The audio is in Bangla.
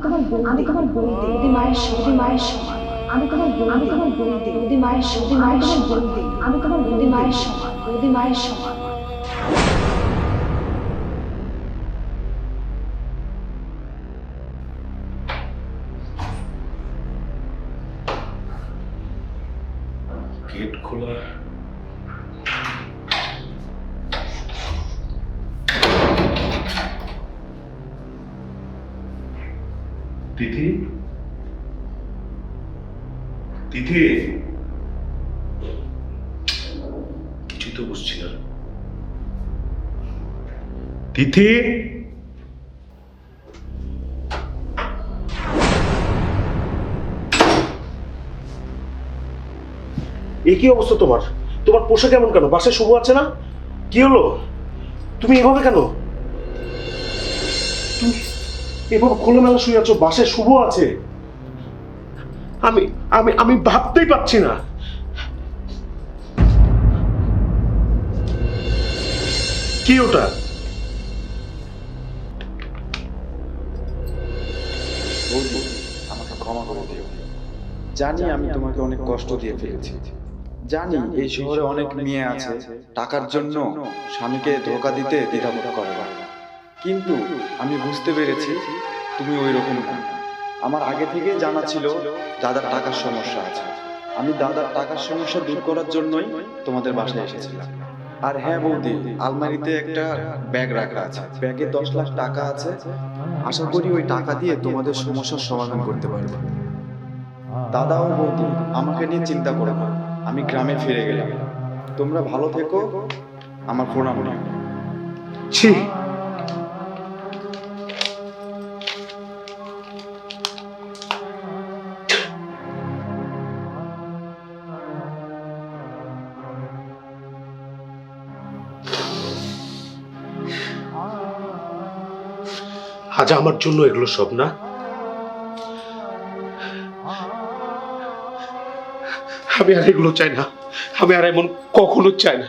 তোমার বউ দেবী মায়ের সমান। আমি তোমার বউ দেবী মায়ের সমান। আমি তোমার বৌদি মায়ের সমান। গেট খোলা। তিথি, তিথি, কিছুই তো বুঝছি না। তিথি, এ কি অবস্থা তোমার? তোমার পোশাক এমন কেন? বাসায় শুভ আছে না? কি হলো? তুমি এভাবে কেন? তুমি এভাবে খোলামেলা শুয়ে আছো, বাসায় শুভ আছে? আমি আমি আমি ভাবতেই পারছি না। কি ওটা? বৌদি, আমাকে ক্ষমা করে দিও। জানি আমি তোমাকে অনেক কষ্ট দিয়ে ফেলেছি। জানি এই শহরে অনেক মেয়ে আছে টাকার জন্য স্বামীকে ধোঁকা দিতে দ্বিধাবোধ করে না। কিন্তু আমি বুঝতে পেরেছি তুমি ওই রকম না। আমার আগে থেকেই জানা ছিল দাদার টাকার সমস্যা আছে। আমি দাদার টাকার সমস্যা দূর করার জন্যই তোমাদের বাসায় এসেছিলাম। আর হ্যাঁ বৌদি, আলমারিতে একটা ব্যাগ রাখা আছে, ব্যাগে 10 লাখ টাকা আছে। আশা করি ওই টাকা দিয়ে তোমাদের সমস্যার সমাধান করতে পারবো। দাদা ও বৌদি, আমাকে নিয়ে চিন্তা করো না, আমি গ্রামে ফিরে গেলাম। তোমরা ভালো থেকো, আমার প্রণাম নিও। ছি, আজ আমার জন্য এগুলো সব না? আমি আর এগুলো চাই না। আমি আর এমন কখনো চাই না।